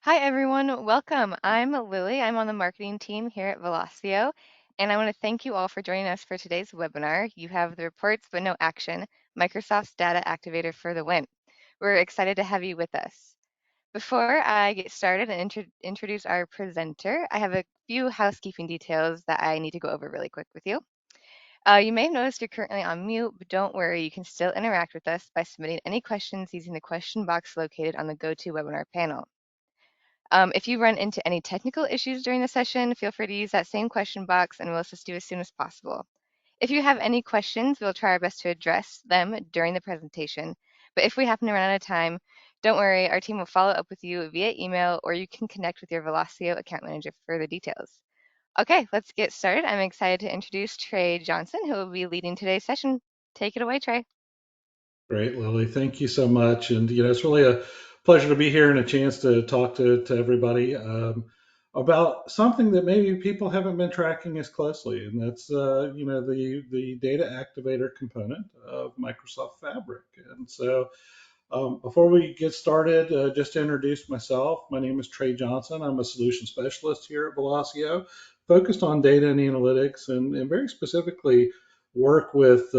Hi, everyone. Welcome. I'm Lily. I'm on the marketing team here at Velosio, and I want to thank you all for joining us for today's webinar. You have the reports but no action, Microsoft's Data Activator for the win. We're excited to have you with us. Before I get started and introduce our presenter, I have a few housekeeping details that I need to go over really quick with you. You may have noticed you're currently on mute, but don't worry, you can still interact with us by submitting any questions using the question box located on the GoToWebinar panel. If you run into any technical issues during the session, feel free to use that same question box and we'll assist you as soon as possible. If you have any questions, we'll try our best to address them during the presentation. But if we happen to run out of time, don't worry, our team will follow up with you via email or you can connect with your Velosio account manager for further details. Okay, let's get started. I'm excited to introduce Trey Johnson, who will be leading today's session. Take it away, Trey. Great, Lily. Thank you so much. And, it's really a pleasure to be here and a chance to talk to everybody about something that maybe people haven't been tracking as closely. And that's, the data activator component of Microsoft Fabric. And so before we get started, just to introduce myself, my name is Trey Johnson. I'm a solution specialist here at Velosio, focused on data and analytics, and very specifically work with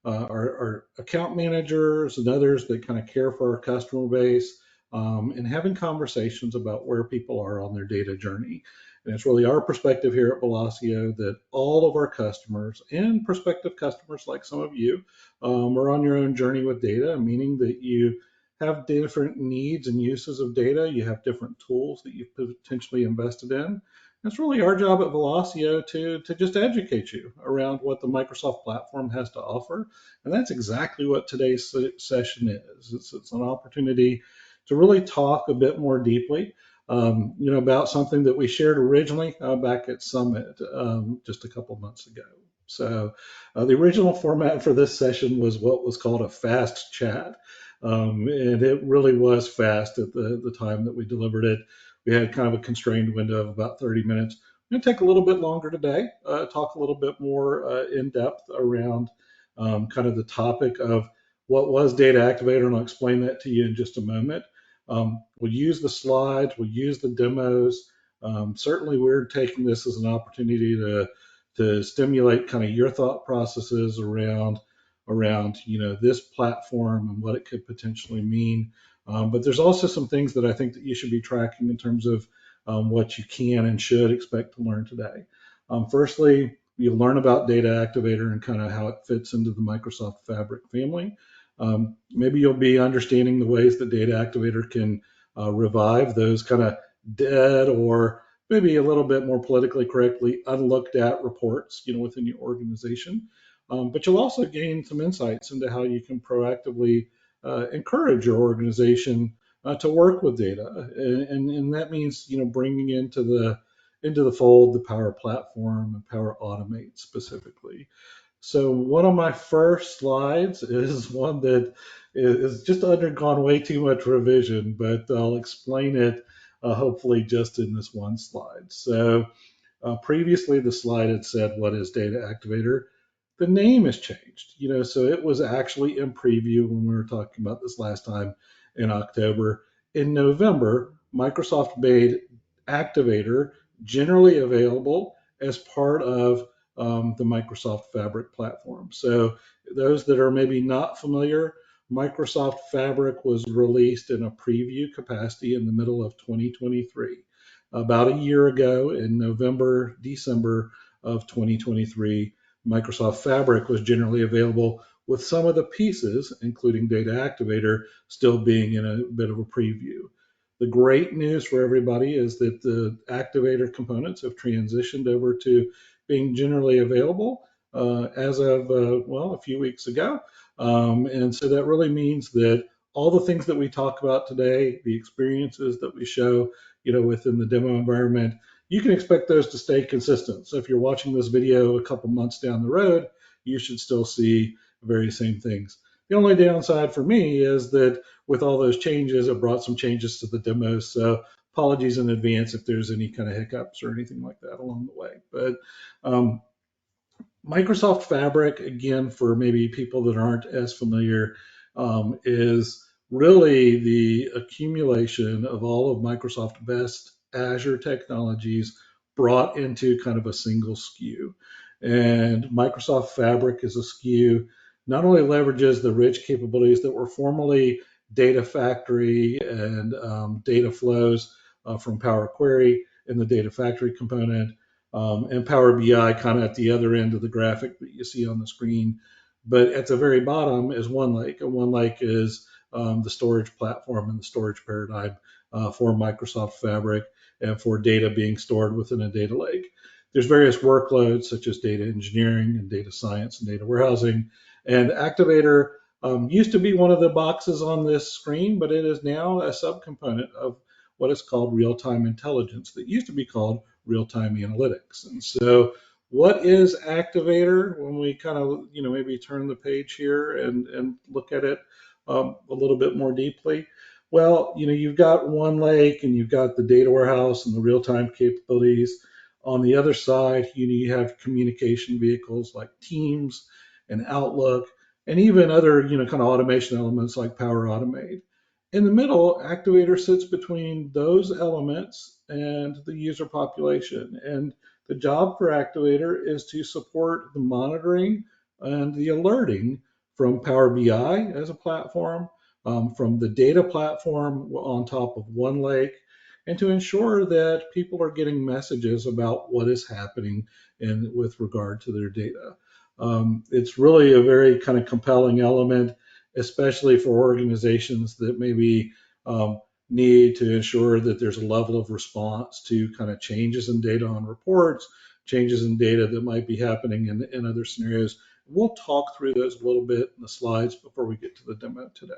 our account managers and others that kind of care for our customer base, and having conversations about where people are on their data journey. And it's really our perspective here at Velosio that all of our customers and prospective customers like some of you are on your own journey with data, meaning that you have different needs and uses of data. You have different tools that you've potentially invested in. It's really our job at Velosio to just educate you around what the Microsoft platform has to offer. And that's exactly what today's session is. It's an opportunity to really talk a bit more deeply, about something that we shared originally back at Summit just a couple months ago. So the original format for this session was what was called a fast chat. And it really was fast at the time that we delivered it. We had kind of a constrained window of about 30 minutes. We're going to take a little bit longer today, talk a little bit more in depth around kind of the topic of what was Data Activator, and I'll explain that to you in just a moment. We'll use the slides, we'll use the demos. Certainly, we're taking this as an opportunity to stimulate kind of your thought processes around this platform and what it could potentially mean. But there's also some things that I think that you should be tracking in terms of what you can and should expect to learn today. Firstly, you'll learn about Data Activator and kind of how it fits into the Microsoft Fabric family. Maybe you'll be understanding the ways that Data Activator can revive those kind of dead or maybe a little bit more politically correctly unlooked at reports, within your organization. But you'll also gain some insights into how you can proactively encourage your organization to work with data, and that means bringing into the fold the Power Platform and Power Automate specifically. So one of my first slides is one that is just undergone way too much revision, but I'll explain it hopefully just in this one slide. So previously the slide had said, what is Data Activator? The name has changed, so it was actually in preview when we were talking about this last time in October. In November, Microsoft made Activator generally available as part of the Microsoft Fabric platform. So those that are maybe not familiar, Microsoft Fabric was released in a preview capacity in the middle of 2023. About a year ago in November, December of 2023, Microsoft Fabric was generally available with some of the pieces, including Data Activator, still being in a bit of a preview. The great news for everybody is that the Activator components have transitioned over to being generally available as of, a few weeks ago. And so that really means that all the things that we talk about today, the experiences that we show, within the demo environment, you can expect those to stay consistent. So if you're watching this video a couple months down the road, you should still see the very same things. The only downside for me is that with all those changes, it brought some changes to the demos. So apologies in advance if there's any kind of hiccups or anything like that along the way. But um, Microsoft Fabric, again, for maybe people that aren't as familiar, is really the accumulation of all of Microsoft best Azure technologies brought into kind of a single SKU. And Microsoft Fabric is a SKU not only leverages the rich capabilities that were formerly Data Factory and data flows from Power Query in the Data Factory component, and Power BI kind of at the other end of the graphic that you see on the screen. But at the very bottom is OneLake, and OneLake is the storage platform and the storage paradigm for Microsoft Fabric and for data being stored within a data lake. There's various workloads such as data engineering and data science and data warehousing. And Activator used to be one of the boxes on this screen, but it is now a subcomponent of what is called real-time intelligence that used to be called real-time analytics. And so what is Activator when we kind of, maybe turn the page here and look at it a little bit more deeply? Well, you've got One Lake and you've got the data warehouse and the real-time capabilities. On the other side, you have communication vehicles like Teams and Outlook, and even other, kind of automation elements like Power Automate. In the middle, Activator sits between those elements and the user population. And the job for Activator is to support the monitoring and the alerting from Power BI as a platform, from the data platform on top of OneLake, and to ensure that people are getting messages about what is happening with regard to their data. It's really a very kind of compelling element, especially for organizations that maybe need to ensure that there's a level of response to kind of changes in data on reports, changes in data that might be happening in other scenarios. We'll talk through those a little bit in the slides before we get to the demo today.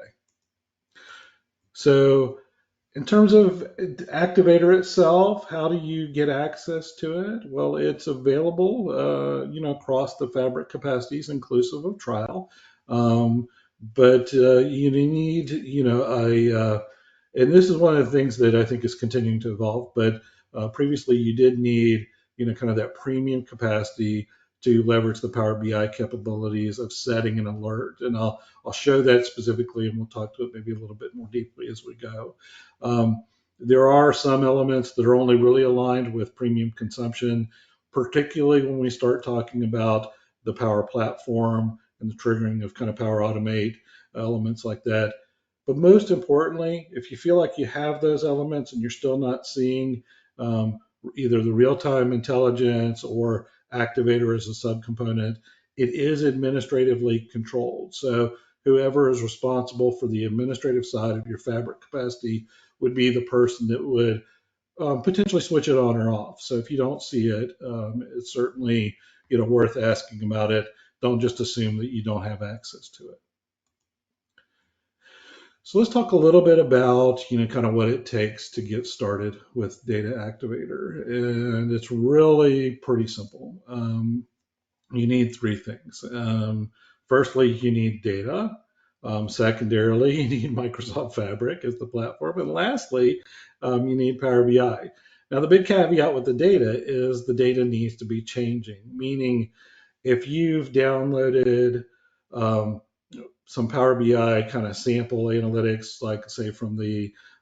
So in terms of Activator itself, how do you get access to it? Well, it's available, across the Fabric capacities, inclusive of trial. But you need, and this is one of the things that I think is continuing to evolve. But previously, you did need, kind of that premium capacity to leverage the Power BI capabilities of setting an alert. And I'll show that specifically, and we'll talk to it maybe a little bit more deeply as we go. There are some elements that are only really aligned with premium consumption, particularly when we start talking about the Power Platform and the triggering of kind of Power Automate elements like that. But most importantly, if you feel like you have those elements and you're still not seeing either the real-time intelligence or Activator as a subcomponent, it is administratively controlled. So whoever is responsible for the administrative side of your Fabric capacity would be the person that would potentially switch it on or off. So if you don't see it, it's certainly worth asking about it. Don't just assume that you don't have access to it. So let's talk a little bit about kind of what it takes to get started with Data Activator, and it's really pretty simple. You need three things. Firstly, you need data. Secondarily, you need Microsoft Fabric as the platform. And lastly, you need Power BI. Now, the big caveat with the data is the data needs to be changing, meaning if you've downloaded um, some Power BI kind of sample analytics, like say from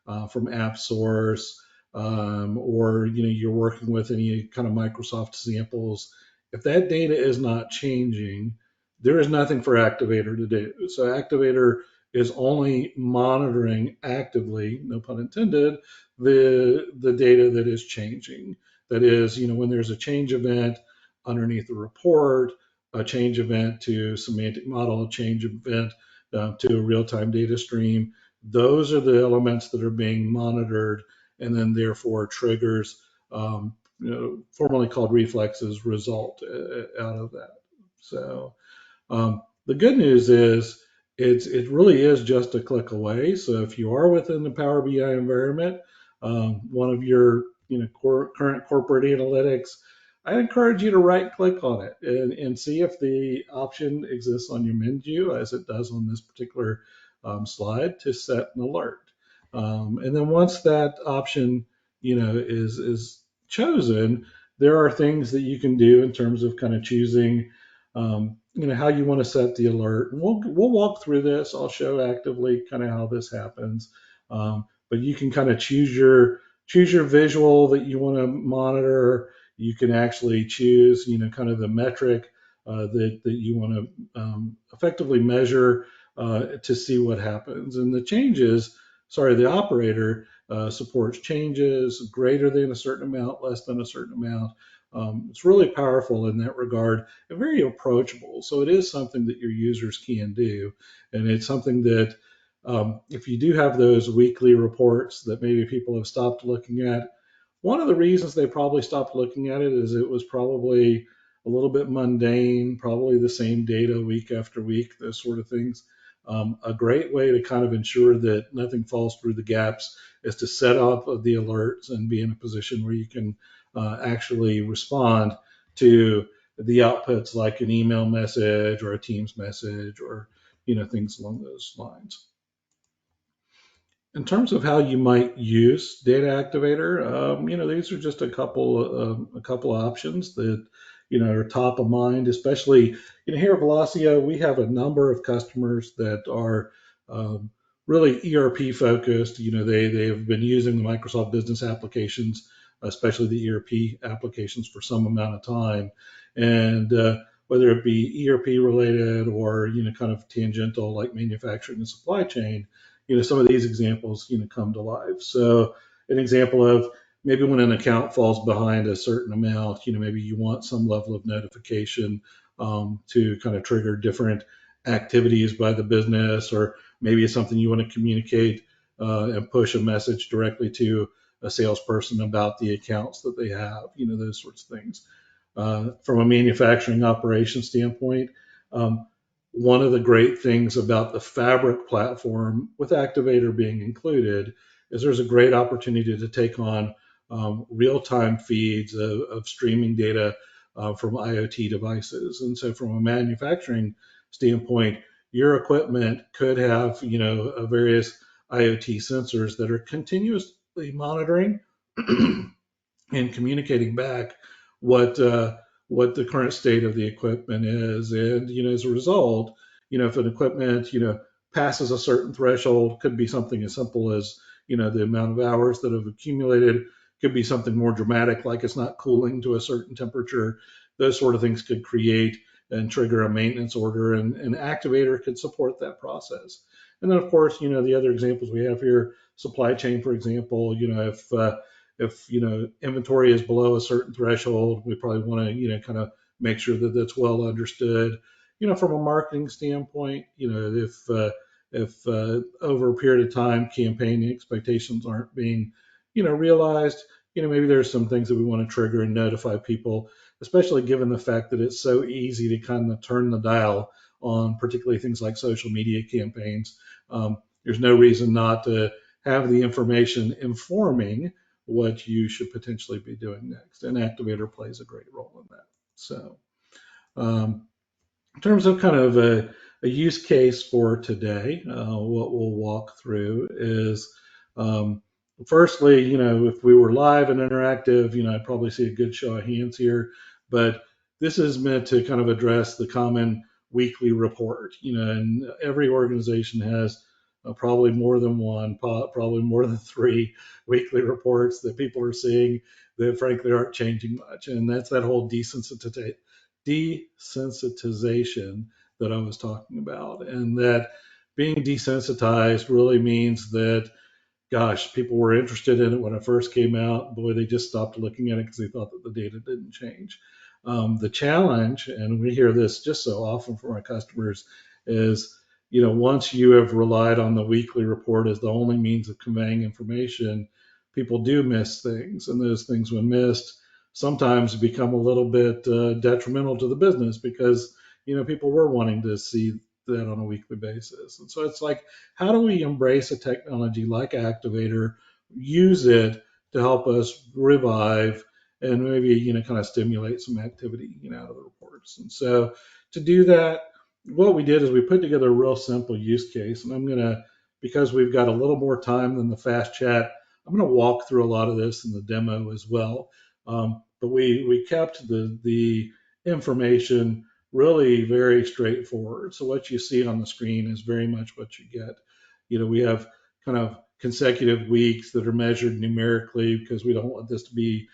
AppSource, or you're working with any kind of Microsoft samples. If that data is not changing, there is nothing for Activator to do. So Activator is only monitoring actively, no pun intended, the data that is changing. That is, when there's a change event underneath the report, a change event to semantic model, a change event to a real-time data stream. Those are the elements that are being monitored, and then therefore triggers, formerly called reflexes, result out of that. So the good news is it really is just a click away. So if you are within the Power BI environment, one of your current corporate analytics, I encourage you to right click on it and see if the option exists on your menu, as it does on this particular slide, to set an alert. And then once that option is chosen, there are things that you can do in terms of kind of choosing how you want to set the alert. And we'll walk through this. I'll show actively kind of how this happens. But you can kind of choose your visual that you want to monitor. You can actually choose kind of the metric that you want to effectively measure to see what happens. And the changes, sorry, the operator supports changes greater than a certain amount, less than a certain amount. It's really powerful in that regard and very approachable. So it is something that your users can do. And it's something that if you do have those weekly reports that maybe people have stopped looking at, one of the reasons they probably stopped looking at it is it was probably a little bit mundane, probably the same data week after week, those sort of things. A great way to kind of ensure that nothing falls through the gaps is to set up the alerts and be in a position where you can actually respond to the outputs like an email message or a Teams message or things along those lines. In terms of how you might use Data Activator, these are just a couple options that are top of mind. Especially here at Velosio, we have a number of customers that are really ERP focused. They have been using the Microsoft Business applications, especially the ERP applications, for some amount of time, and whether it be ERP related or kind of tangential like manufacturing and supply chain, some of these examples, come to life. So an example of maybe when an account falls behind a certain amount, maybe you want some level of notification to kind of trigger different activities by the business, or maybe it's something you want to communicate and push a message directly to a salesperson about the accounts that they have, those sorts of things. From a manufacturing operation standpoint, um, one of the great things about the Fabric platform, with Activator being included, is there's a great opportunity to take on real-time feeds of streaming data from IoT devices. And so, from a manufacturing standpoint, your equipment could have, various IoT sensors that are continuously monitoring and communicating back what what the current state of the equipment is. And as a result, if an equipment passes a certain threshold, could be something as simple as the amount of hours that have accumulated, could be something more dramatic like it's not cooling to a certain temperature. Those sort of things could create and trigger a maintenance order, and an activator could support that process. And then, of course, the other examples we have here, supply chain, for example, if inventory is below a certain threshold, we probably want to kind of make sure that that's well understood. From a marketing standpoint, if over a period of time campaign expectations aren't being realized, maybe there's some things that we want to trigger and notify people, especially given the fact that it's so easy to kind of turn the dial on particularly things like social media campaigns. There's no reason not to have the information informing what you should potentially be doing next. And Activator plays a great role in that. So, um, in terms of kind of a use case for today, what we'll walk through is firstly, if we were live and interactive, I'd probably see a good show of hands here. But this is meant to kind of address the common weekly report, and every organization has probably more than one, probably more than three weekly reports that people are seeing that frankly aren't changing much. And that's that whole desensitization that I was talking about. And that being desensitized really means that, gosh, people were interested in it when it first came out. Boy, they just stopped looking at it because they thought that the data didn't change. The challenge, and we hear this just so often from our customers, is once you have relied on the weekly report as the only means of conveying information, people do miss things, and those things, when missed, sometimes become a little bit detrimental to the business because people were wanting to see that on a weekly basis. And so it's like, how do we embrace a technology like Activator, use it to help us revive and maybe kind of stimulate some activity out of the reports. And so to do that, what we did is we put together a real simple use case. And I'm gonna, because we've got a little more time than the fast chat, I'm gonna walk through a lot of this in the demo as well. But we kept the information really very straightforward. So what you see on the screen is very much what you get. We have kind of consecutive weeks that are measured numerically because we don't want this to be,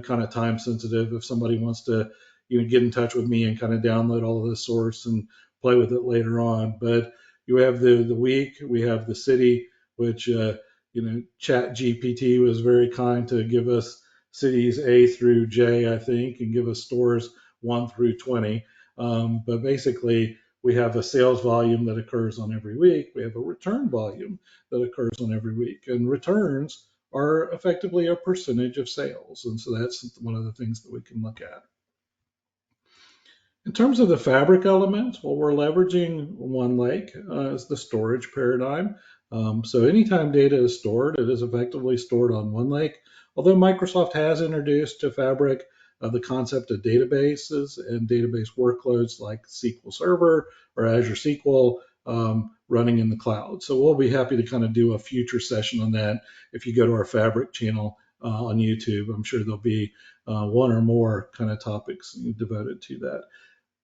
kind of time sensitive. If somebody wants to, get in touch with me and kind of download all of this source and play with it later on. But you have the week, we have the city, which, Chat GPT was very kind to give us cities A through J, I think, and give us stores 1 through 20. But basically, we have a sales volume that occurs on every week. We have a return volume that occurs on every week. And returns are effectively a percentage of sales. And so that's one of the things that we can look at. In terms of the fabric elements, well, we're leveraging OneLake as the storage paradigm. So anytime data is stored, it is effectively stored on OneLake. Although Microsoft has introduced to Fabric the concept of databases and database workloads like SQL Server or Azure SQL running in the cloud. So we'll be happy to kind of do a future session on that. If you go to our Fabric channel on YouTube, I'm sure there'll be one or more kind of topics devoted to that.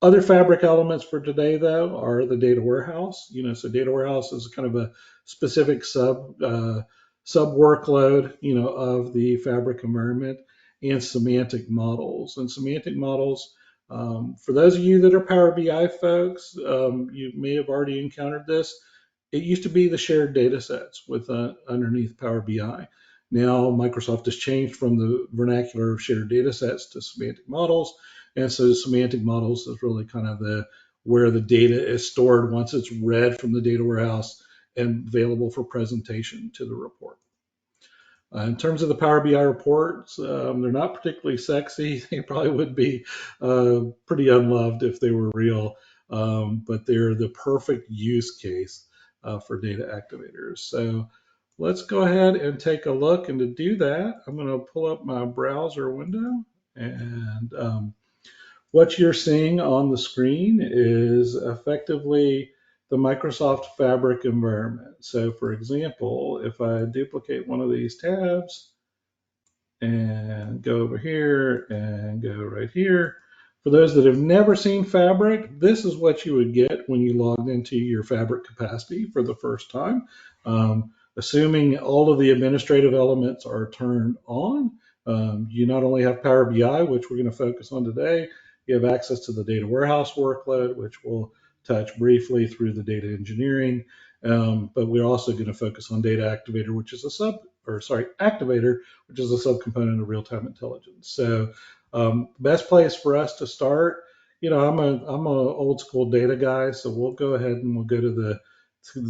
Other fabric elements for today, though, are the data warehouse. So data warehouse is kind of a specific sub workload, of the fabric environment, and semantic models. And semantic models, for those of you that are Power BI folks, you may have already encountered this. It used to be the shared data sets with underneath Power BI. Now Microsoft has changed from the vernacular of shared data sets to semantic models, and so semantic models is really kind of the where the data is stored once it's read from the data warehouse and available for presentation to the report. In terms of the Power BI reports, they're not particularly sexy. They probably would be pretty unloved if they were real, but they're the perfect use case for data activators. So let's go ahead and take a look. And to do that, I'm going to pull up my browser window. And what you're seeing on the screen is effectively the Microsoft Fabric environment. So for example, if I duplicate one of these tabs and go over here and go right here, for those that have never seen Fabric, this is what you would get when you logged into your Fabric capacity for the first time. Assuming all of the administrative elements are turned on, you not only have Power BI, which we're going to focus on today, you have access to the data warehouse workload, which we'll touch briefly through the data engineering. But we're also going to focus on Data Activator, which is Activator, which is a subcomponent of real-time intelligence. So, best place for us to start. I'm a old school data guy, so we'll go ahead and we'll go to the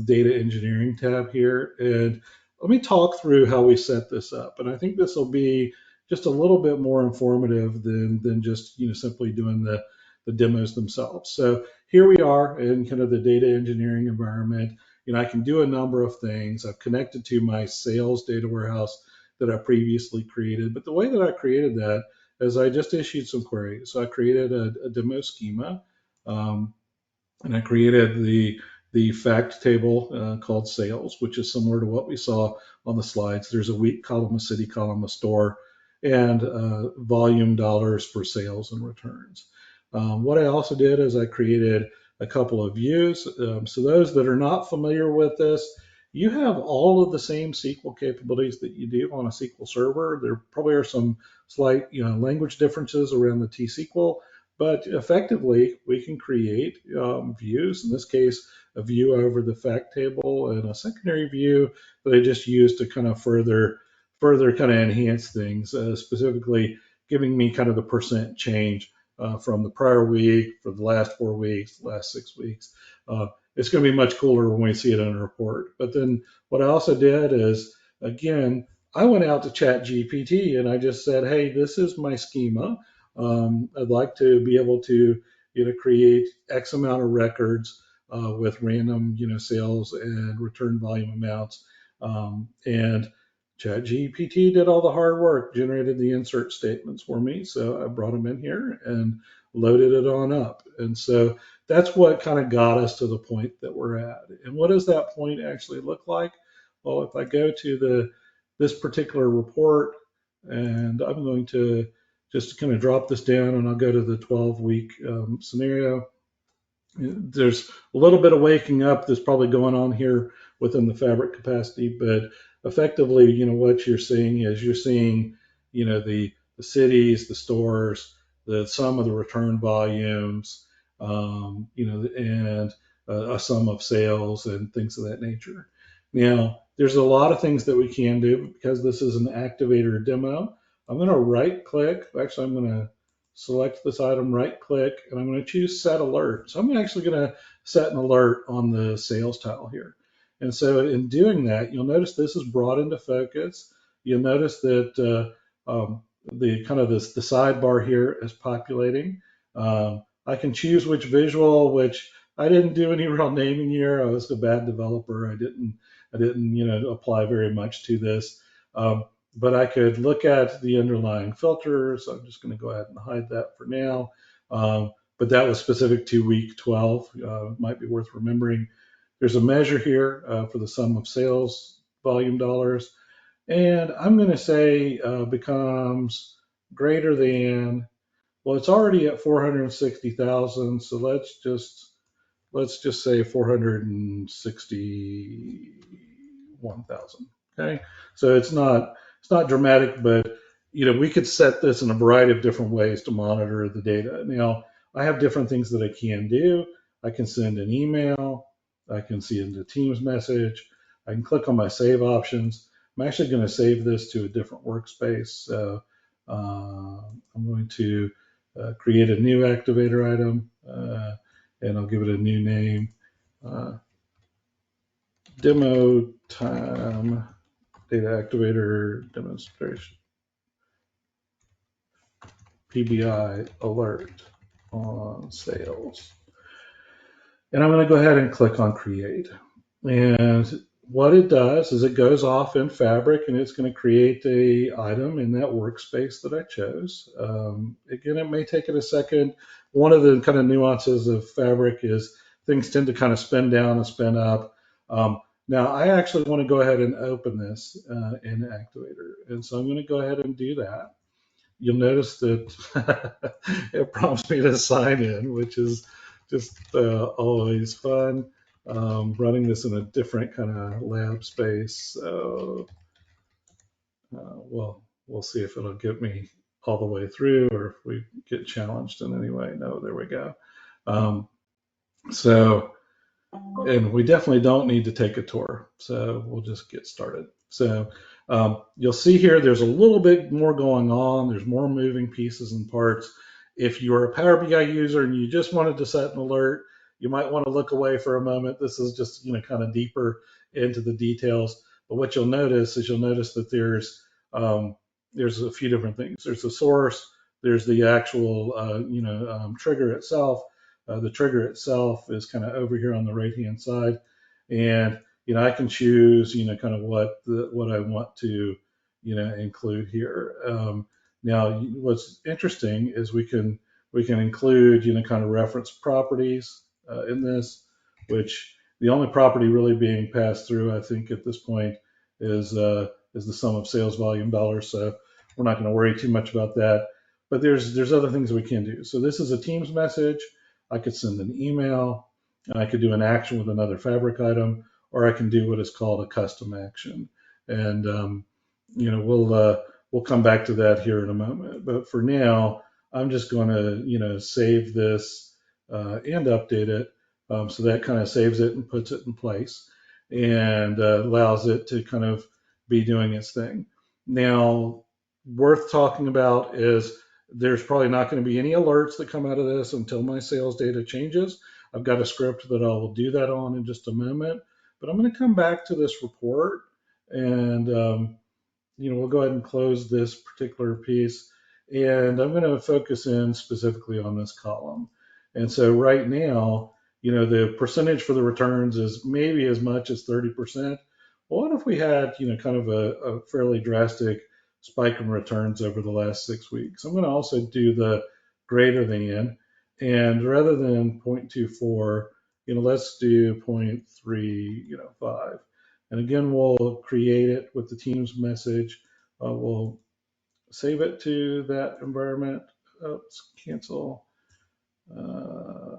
data engineering tab here, and let me talk through how we set this up. And I think this will be just a little bit more informative than just simply doing the demos themselves. So here we are in kind of the data engineering environment. I can do a number of things. I've connected to my sales data warehouse that I previously created. But the way that I created that is I just issued some queries. So I created a demo schema, and I created the fact table called sales, which is similar to what we saw on the slides. There's a week column, a city column, a store, and volume dollars for sales and returns. What I also did is I created a couple of views. So those that are not familiar with this, you have all of the same SQL capabilities that you do on a SQL server. There probably are some slight, language differences around the T-SQL, but effectively we can create views. In this case, a view over the fact table and a secondary view that I just used to kind of further kind of enhance things, specifically giving me kind of the percent change from the prior week, for the last 4 weeks, the last 6 weeks. It's going to be much cooler when we see it in a report. But then what I also did is, again, I went out to Chat GPT and I just said, hey, this is my schema. I'd like to be able to, create X amount of records with random, sales and return volume amounts. And ChatGPT did all the hard work, generated the insert statements for me. So I brought them in here and loaded it on up. And so that's what kind of got us to the point that we're at. And what does that point actually look like? Well, if I go to this particular report, and I'm going to just to kind of drop this down, and I'll go to the 12-week scenario. There's a little bit of waking up that's probably going on here within the fabric capacity, but effectively, what you're seeing is you're seeing, the cities, the stores, the sum of the return volumes, and a sum of sales and things of that nature. Now, there's a lot of things that we can do because this is an activator demo. I'm going to right click. Actually, I'm going to select this item, right click, and I'm going to choose set alert. So I'm actually going to set an alert on the sales tile here. And so in doing that, you'll notice this is brought into focus. You'll notice that the kind of the sidebar here is populating. I can choose which visual, which I didn't do any real naming here. I was a bad developer. I didn't apply very much to this. But I could look at the underlying filters. I'm just going to go ahead and hide that for now. But that was specific to week 12. Might be worth remembering. There's a measure here for the sum of sales volume dollars. And I'm going to say becomes greater than, well, it's already at 460,000. So let's just say 461,000. Okay, so it's not dramatic, but we could set this in a variety of different ways to monitor the data. Now, I have different things that I can do. I can send an email. I can send a Teams message. I can click on my save options. I'm actually going to save this to a different workspace. So I'm going to create a new activator item. And I'll give it a new name. Uh, Demo time, data activator demonstration, PBI alert on sales. And I'm going to go ahead and click on create. And what it does is it goes off in Fabric and it's going to create a item in that workspace that I chose. Again, it may take it a second. One of the kind of nuances of Fabric is things tend to kind of spin down and spin up. Now, I actually want to go ahead and open this in Activator. And so I'm going to go ahead and do that. You'll notice that it prompts me to sign in, which is just always fun. Running this in a different kind of lab space. So, we'll see if it'll get me all the way through or if we get challenged in any way. No, there we go. Um, so, and we definitely don't need to take a tour. So we'll just get started. So you'll see here, there's a little bit more going on. There's more moving pieces and parts. If you're a Power BI user and you just wanted to set an alert, you might want to look away for a moment. This is just, kind of deeper into the details. But what you'll notice is that there's a few different things. There's the source, there's the actual, trigger itself. The trigger itself is kind of over here on the right hand side, and I can choose kind of what I want to include here. Now, what's interesting is we can include kind of reference properties in this, which the only property really being passed through, I think, at this point is the sum of sales volume dollars. So we're not going to worry too much about that. But there's other things we can do. So this is a Teams message. I could send an email. I could do an action with another Fabric item, or I can do what is called a custom action. And we'll come back to that here in a moment. But for now, I'm just going to save this and update it. So that kind of saves it and puts it in place and allows it to kind of be doing its thing. Now, worth talking about is there's probably not going to be any alerts that come out of this until my sales data changes. I've got a script that I will do that on in just a moment, but I'm going to come back to this report and we'll go ahead and close this particular piece. And I'm going to focus in specifically on this column. And so right now, the percentage for the returns is maybe as much as 30%. Well, what if we had, kind of a fairly drastic spike in returns over the last 6 weeks? I'm going to also do the greater than, and rather than 0.24, let's do 0.35. And again, we'll create it with the Teams message. We'll save it to that environment. Oops, cancel. Uh,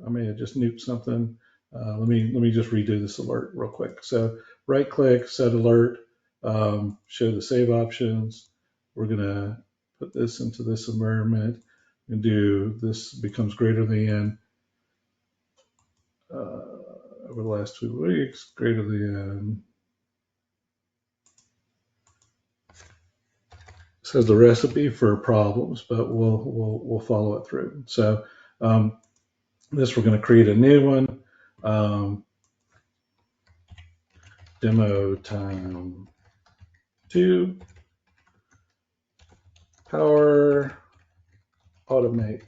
I may have just nuked something. Let me just redo this alert real quick. So right click, set alert, show the save options. We're gonna put this into this environment and do this becomes greater than over the last 2 weeks, greater than says the recipe for problems, but we'll follow it through. So um, this we're going to create a new one. Um, Demo time 2, power automate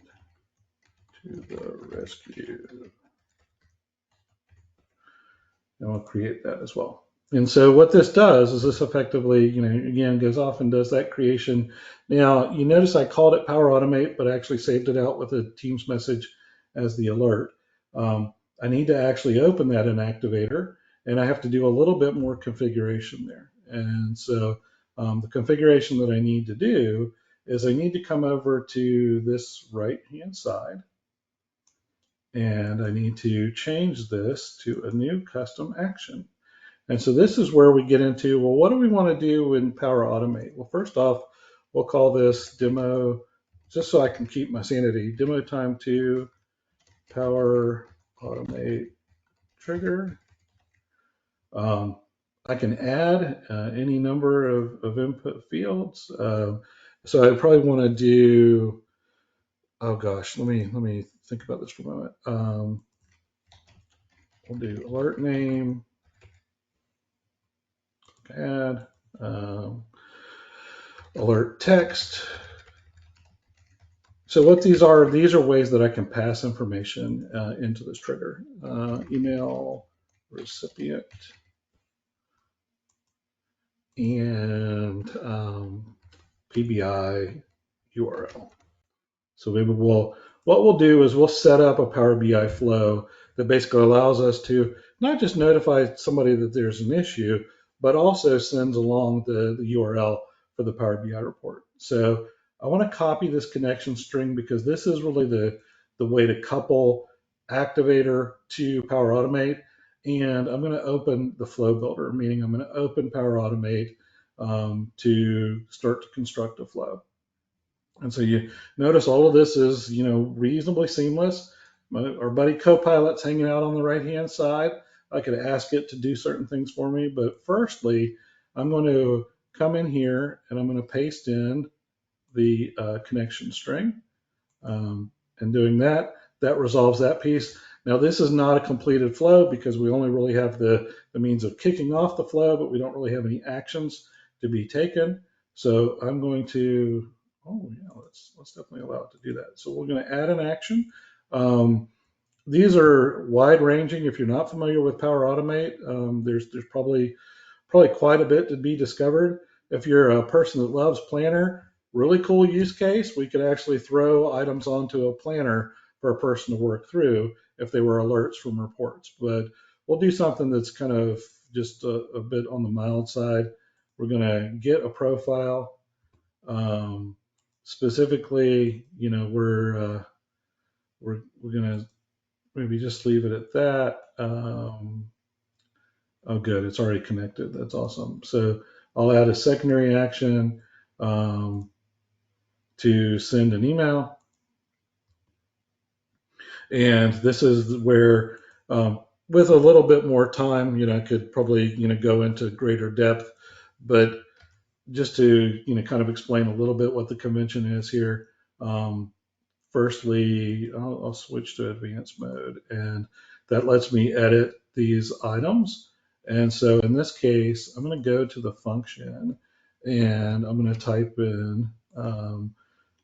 to the rescue. And we'll create that as well. And so what this does is this effectively, again, goes off and does that creation. Now, you notice I called it Power Automate, but I actually saved it out with a Teams message as the alert. I need to actually open that in Activator, and I have to do a little bit more configuration there. And so the configuration that I need to do is I need to come over to this right-hand side, and I need to change this to a new custom action. And so this is where we get into, well, what do we want to do in Power Automate? Well, first off, we'll call this demo, just so I can keep my sanity, demo time 2, Power Automate trigger. I can add any number of input fields. So I probably want to do, oh gosh, let me think about this for a moment. We'll do alert name, add, um, alert text. So what these are ways that I can pass information into this trigger. Email recipient and PBI URL. So what we'll do is we'll set up a Power BI flow that basically allows us to not just notify somebody that there's an issue, but also sends along the URL for the Power BI report. So I want to copy this connection string because this is really the way to couple Activator to Power Automate. And I'm going to open the flow builder, meaning I'm going to open Power Automate to start to construct a flow. And so you notice all of this is, reasonably seamless. Our buddy Copilot's hanging out on the right-hand side. I could ask it to do certain things for me, but firstly, I'm going to come in here and I'm going to paste in the connection string. And doing that, that resolves that piece. Now, this is not a completed flow because we only really have the means of kicking off the flow, but we don't really have any actions to be taken. So I'm going to, oh yeah, let's definitely allow it to do that. So we're going to add an action. These are wide ranging. If you're not familiar with Power Automate, there's probably quite a bit to be discovered. If you're a person that loves Planner, really cool use case. We could actually throw items onto a planner for a person to work through if they were alerts from reports. But we'll do something that's kind of just a bit on the mild side. We're going to get a profile. Specifically, we're going to maybe just leave it at that. Oh, good. It's already connected. That's awesome. So I'll add a secondary action um, to send an email. And this is where, with a little bit more time, I could probably, go into greater depth. But just to, kind of explain a little bit what the convention is here. Um, Firstly, I'll switch to advanced mode, and that lets me edit these items. And so in this case, I'm going to go to the function and I'm going to type in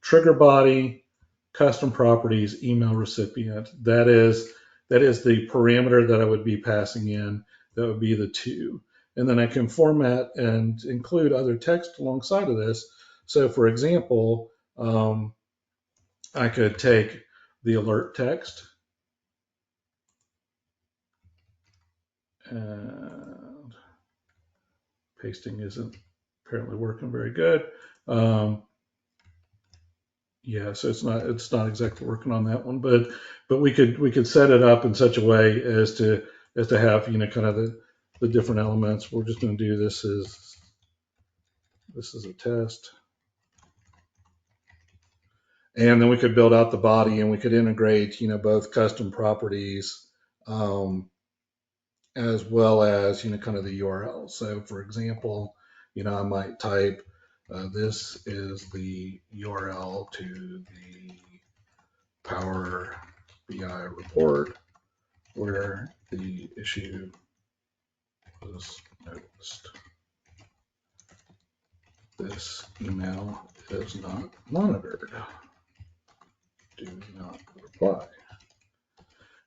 trigger body, custom properties, email recipient. That is the parameter that I would be passing in. That would be the 2. And then I can format and include other text alongside of this. So for example, I could take the alert text and pasting isn't apparently working very good. Um, yeah, so it's not exactly working on that one, but we could set it up in such a way as to have kind of the different elements. We're just going to do this is a test, and then we could build out the body, and we could integrate both custom properties, um, as well as kind of the URL. So for example, I might type, this is the URL to the Power BI report where the issue was noticed. This email is not monitored. Do not reply.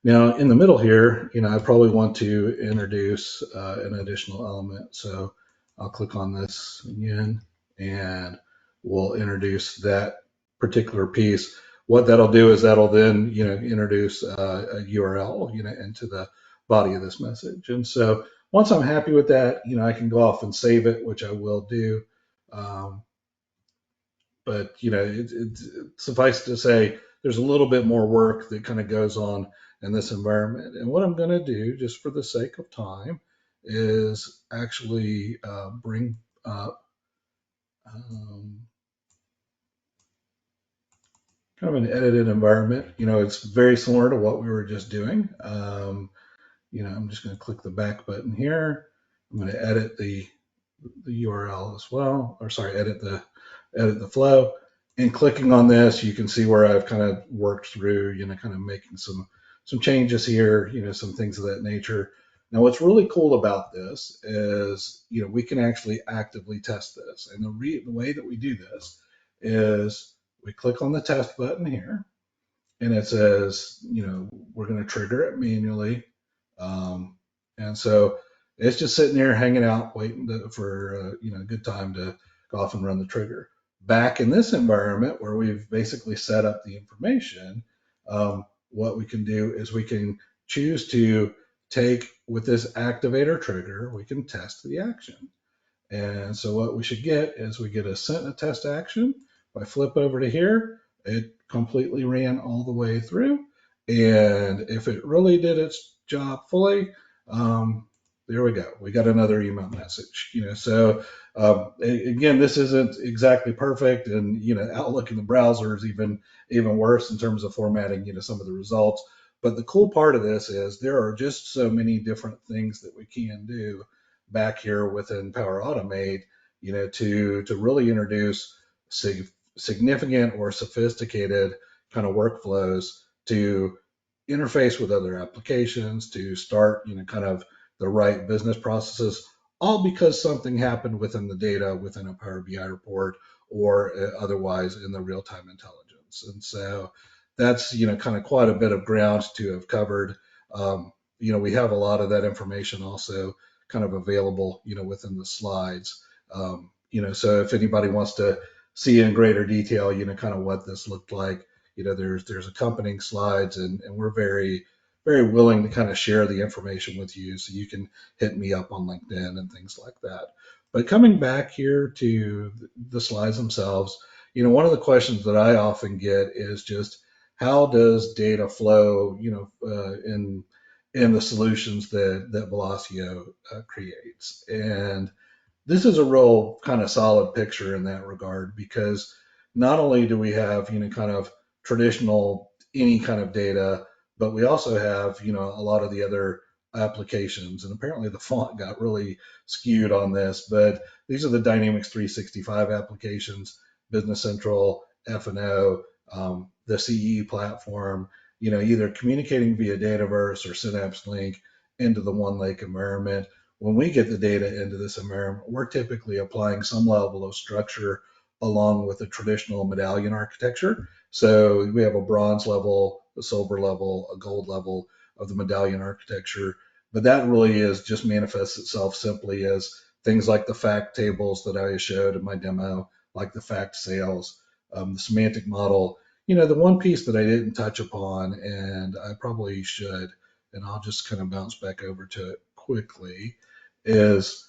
Now, in the middle here, I probably want to introduce an additional element. So I'll click on this again, and we'll introduce that particular piece. What that'll do is that'll then, introduce a URL, into the body of this message. And so once I'm happy with that, I can go off and save it, which I will do. Um, but suffice to say, there's a little bit more work that kind of goes on in this environment. And what I'm going to do, just for the sake of time, is actually bring up um, kind of an edited environment. It's very similar to what we were just doing. I'm just going to click the back button here. I'm going to edit the URL as well, or sorry, edit the flow. And clicking on this, you can see where I've kind of worked through, kind of making some changes here, some things of that nature. Now, what's really cool about this is, we can actually actively test this. And the way that we do this is we click on the test button here, and it says, we're going to trigger it manually. Um, and so it's just sitting there hanging out, waiting for a good time to go off and run the trigger. Back in this environment where we've basically set up the information, what we can do is we can choose to take with this activator trigger, we can test the action. And so what we should get is we get a sent a test action. If I flip over to here, it completely ran all the way through. And if it really did its job fully, there we go. We got another email message. So again, this isn't exactly perfect, and Outlook in the browser is even worse in terms of formatting. Some of the results. But the cool part of this is there are just so many different things that we can do back here within Power Automate, to really introduce significant or sophisticated kind of workflows to interface with other applications, to start, kind of the right business processes, all because something happened within the data within a Power BI report or otherwise in the real-time intelligence. And so that's, kind of quite a bit of ground to have covered. We have a lot of that information also kind of available, within the slides. So if anybody wants to see in greater detail, kind of what this looked like, there's accompanying slides, and we're very, very willing to kind of share the information with you, so you can hit me up on LinkedIn and things like that. But coming back here to the slides themselves, one of the questions that I often get is just how does data flow, in the solutions that Velosio creates. And this is a real kind of solid picture in that regard, because not only do we have, kind of traditional any kind of data, but we also have, a lot of the other applications. And apparently the font got really skewed on this, but these are the Dynamics 365 applications, Business Central, F&O, the CE platform, either communicating via Dataverse or Synapse Link into the One Lake environment. When we get the data into this environment, we're typically applying some level of structure along with a traditional medallion architecture. So we have a bronze level, a silver level, a gold level of the medallion architecture. But that really is just manifests itself simply as things like the fact tables that I showed in my demo, like the fact sales, the semantic model. The one piece that I didn't touch upon, and I probably should, and I'll just kind of bounce back over to it quickly, is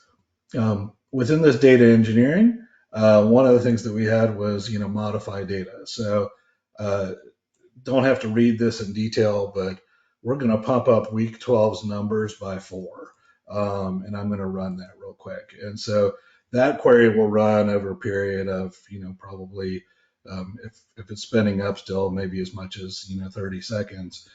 within this data engineering, one of the things that we had was, modify data. So uh, don't have to read this in detail, but we're going to pump up week 12's numbers by 4. And I'm going to run that real quick. And so that query will run over a period of, probably, if it's spinning up still, maybe as much as, 30 seconds.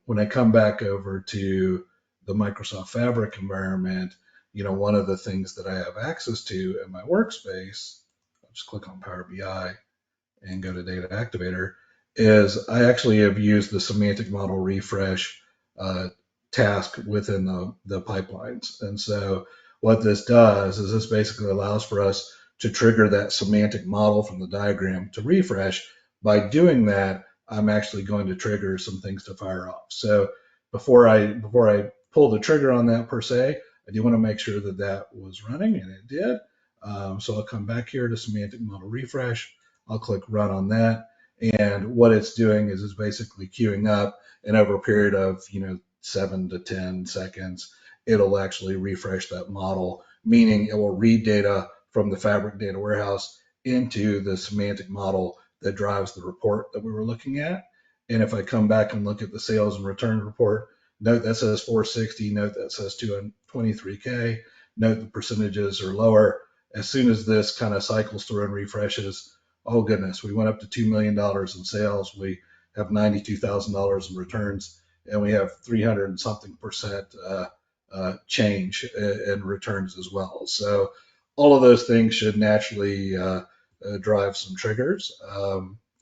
When I come back over to the Microsoft Fabric environment, one of the things that I have access to in my workspace, I'll just click on Power BI and go to Data Activator, is I actually have used the semantic model refresh uh, task within the pipelines. And so what this does is this basically allows for us to trigger that semantic model from the diagram to refresh. By doing that, I'm actually going to trigger some things to fire off. So before I pull the trigger on that per se, I do want to make sure that that was running, and it did. So I'll come back here to semantic model refresh. I'll click run on that. And what it's doing is it's basically queuing up, and over a period of, 7 to 10 seconds, it'll actually refresh that model, meaning it will read data from the Fabric data warehouse into the semantic model that drives the report that we were looking at. And if I come back and look at the sales and return report, note that says 460, note that says 223K, note the percentages are lower. As soon as this kind of cycles through and refreshes, oh goodness, we went up to $2 million in sales. We have $92,000 in returns, and we have 300 and something percent change in returns as well. So all of those things should naturally drive some triggers.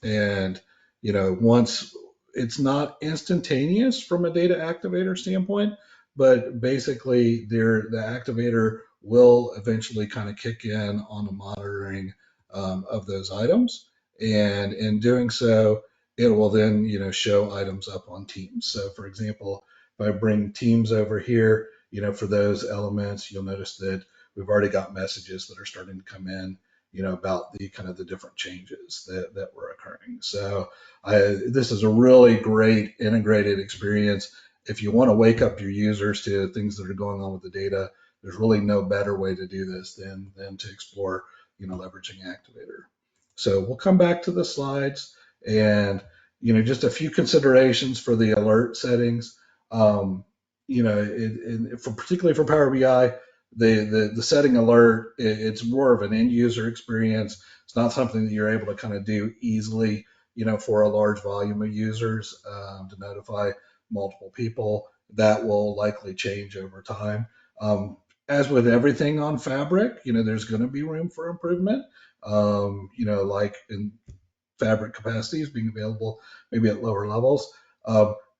And once it's not instantaneous from a data activator standpoint, but basically the activator will eventually kind of kick in on the monitoring of those items. And in doing so, it will then, show items up on Teams. So for example, if I bring Teams over here, for those elements, you'll notice that we've already got messages that are starting to come in, about the kind of the different changes that were occurring. So this is a really great integrated experience. If you want to wake up your users to things that are going on with the data, there's really no better way to do this than to explore, leveraging Activator. So we'll come back to the slides, and, just a few considerations for the alert settings. Um, particularly for Power BI, the setting alert, it's more of an end user experience. It's not something that you're able to kind of do easily, for a large volume of users, to notify multiple people. That will likely change over time. As with everything on Fabric, there's going to be room for improvement. Like in Fabric capacities being available maybe at lower levels.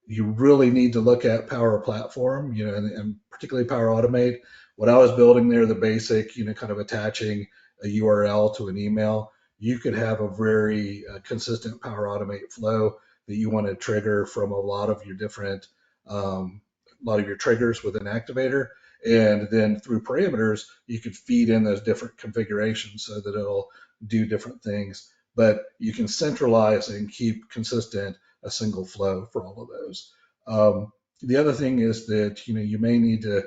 You really need to look at Power Platform, and particularly Power Automate. What I was building there, the basic, kind of attaching a URL to an email, you could have a very consistent Power Automate flow that you want to trigger from a lot of your different, a lot of your triggers within Activator. And then through parameters, you could feed in those different configurations so that it'll do different things, but you can centralize and keep consistent a single flow for all of those. The other thing is that you may need to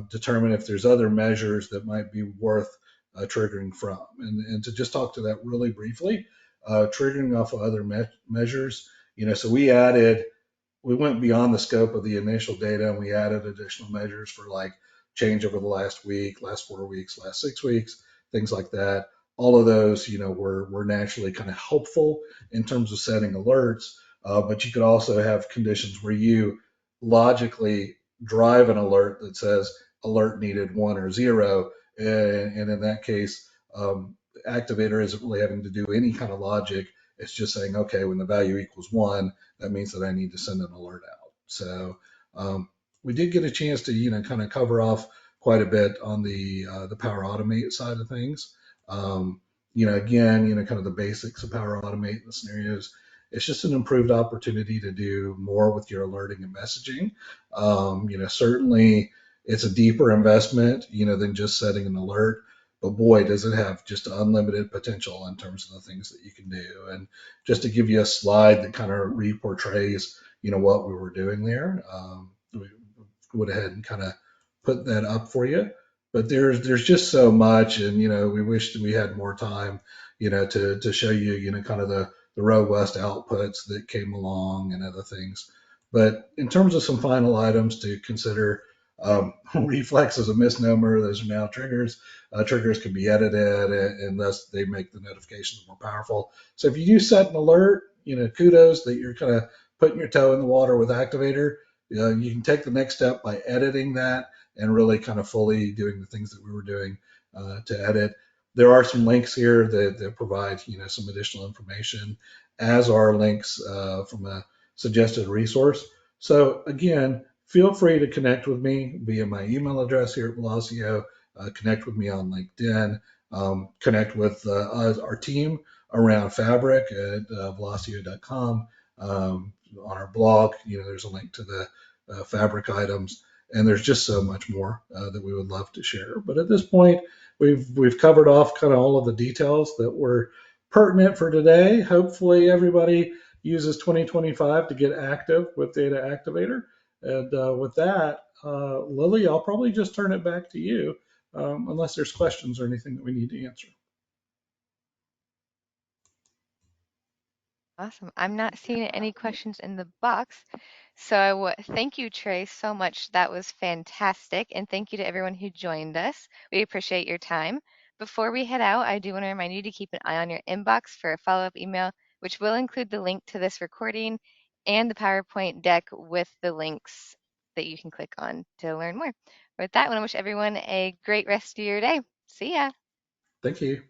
determine if there's other measures that might be worth triggering from, and to just talk to that really briefly, triggering off of other measures. So we went beyond the scope of the initial data, and we added additional measures for like change over the last week, last 4 weeks, last 6 weeks, things like that. All of those, were naturally kind of helpful in terms of setting alerts, but you could also have conditions where you logically drive an alert that says alert needed 1 or 0, and in that case, Activator isn't really having to do any kind of logic. It's just saying, okay, when the value equals 1, that means that I need to send an alert out. So we did get a chance to kind of cover off quite a bit on the Power Automate side of things. Again, kind of the basics of Power Automate, the scenarios. It's just an improved opportunity to do more with your alerting and messaging. Certainly it's a deeper investment, than just setting an alert. But boy, does it have just unlimited potential in terms of the things that you can do. And just to give you a slide that kind of re-portrays, what we were doing there, we went ahead and kind of put that up for you. but there's just so much, and we wish that we had more time, to show you, kind of the robust outputs that came along and other things. But in terms of some final items to consider, reflex is a misnomer. Those are now triggers. Triggers can be edited, and thus they make the notifications more powerful. So if you do set an alert, kudos that you're kind of putting your toe in the water with Activator. You can take the next step by editing that and really kind of fully doing the things that we were doing to edit. There are some links here that provide some additional information, as are links from a suggested resource. So again, feel free to connect with me via my email address here at Velosio. Connect with me on LinkedIn. Connect with our team around Fabric at velosio.com. On our blog, there's a link to the Fabric items, and there's just so much more that we would love to share. But at this point, we've covered off kind of all of the details that were pertinent for today. Hopefully, everybody uses 2025 to get active with Data Activator. And with that, Lily, I'll probably just turn it back to you, unless there's questions or anything that we need to answer. Awesome. I'm not seeing any questions in the box. So thank you, Trey, so much. That was fantastic. And thank you to everyone who joined us. We appreciate your time. Before we head out, I do want to remind you to keep an eye on your inbox for a follow-up email, which will include the link to this recording and the PowerPoint deck with the links that you can click on to learn more. With that, I want to wish everyone a great rest of your day. See ya. Thank you.